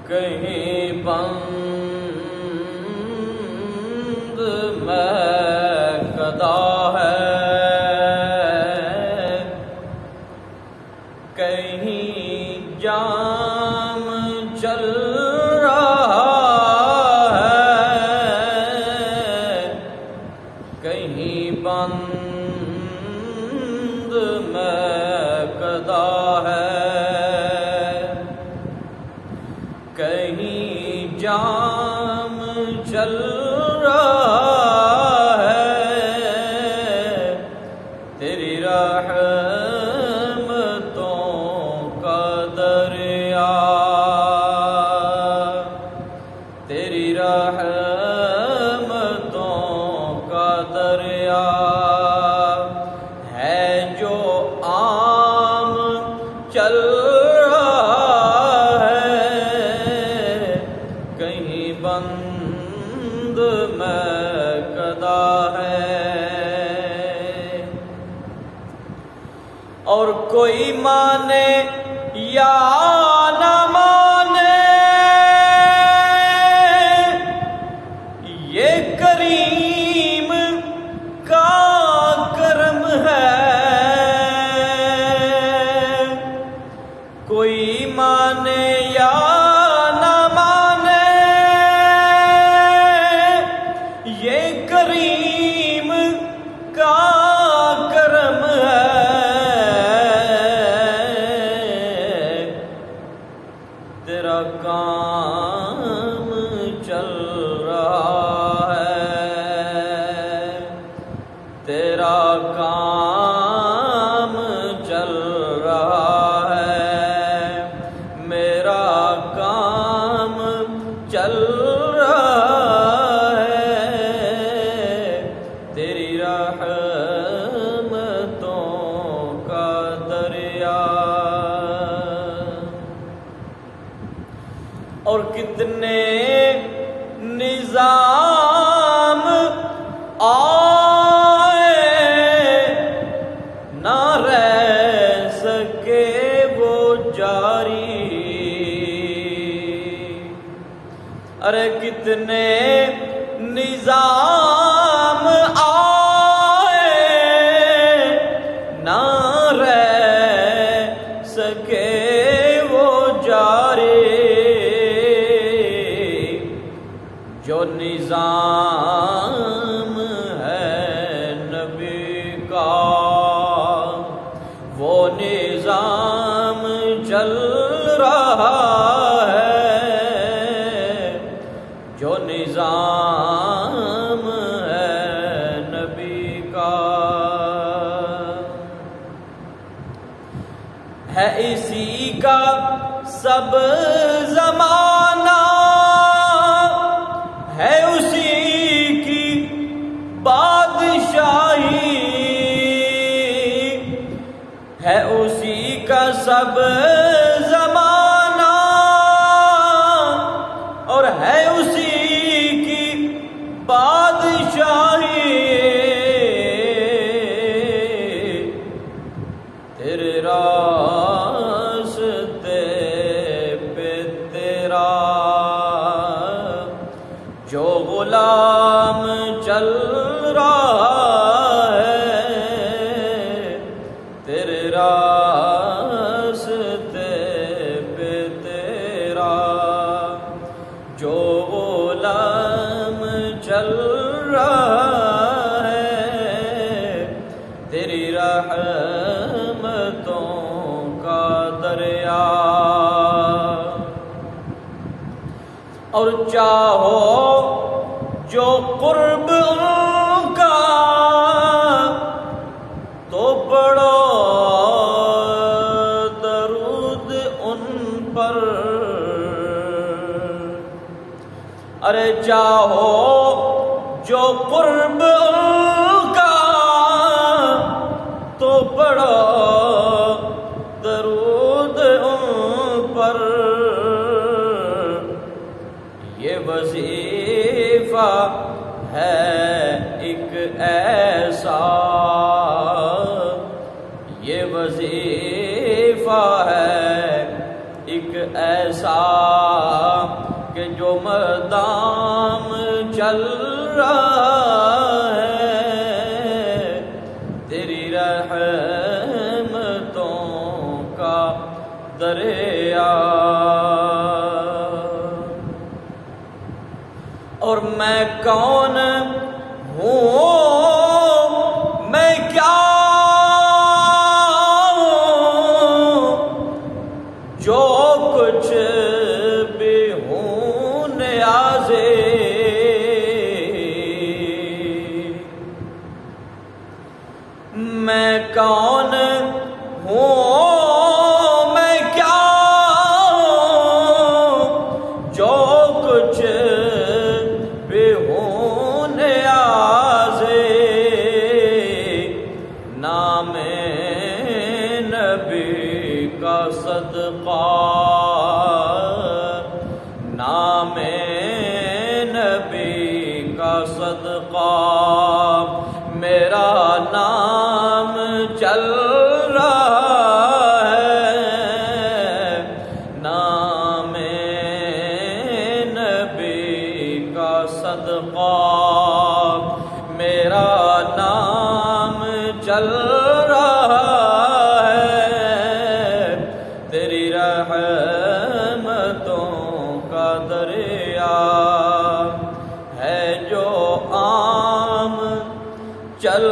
کہیں بند میں قضا ہے، کہیں جام چل رہا ہے، کہیں بند میں قضا ہے، کہیں جام چل رہا ہے، تیری رحمتوں کا دریا، تیری رحمتوں کا دریا ہے جو عام چل بند میں قضا ہے، اور کوئی مانے یا نہ مانے یہ کریم کا کرم ہے، کوئی مانے یا کریم کا کرم ہے، تیرا کام چل رہا ہے، تیرا کام چل رہا ہے، میرا کام چل رہا ہے، تیری رحمتوں کا دریا، اور کتنے نظام آئے نہ رہ سکے وہ جاری، ارے کتنے نظام آئے نہ رہ سکے وہ جاری، جو نظام ہے نبی کا وہ نظام چل رہا ہے، جو نظام ہے نبی کا ہے، اسی کا سب زمانہ ہے، اسی کی بادشاہی ہے، اسی کا سب زمانہ اور ہے اسی کی بادشاہی، تیرے راستے پہ تیرا جو غلام چل رہا ہے، تیرے راستے پہ تیرا جو غلام چل رہا ہے، تیری رحمتوں کا دریا، اور چاہو جو قرب ان کا تو پڑھو درود ان پر، ارے چاہو جو قرب ان کا تو پڑھو درود ان پر، یہ وظیفہ ہے ایک ایسا، یہ وظیفہ ہے ایک ایسا کہ جو مدام چل رہا ہے تیری رحمتوں کا دریا، اور میں کون ہوں، میں کیا ہوں، جو کچھ بھی ہوں نیازے، میں کون ہوں، میں کیا ہوں، جو کچھ بھی ہوں نیازے، نام نبی کا صدقہ، نام نبی کا صدقہ، میرا نام چل رہا ہے، نام نبی کا صدقہ، میرا نام چل رہا ہے، تیری رحمتوں کا دریا ہے جو عام چل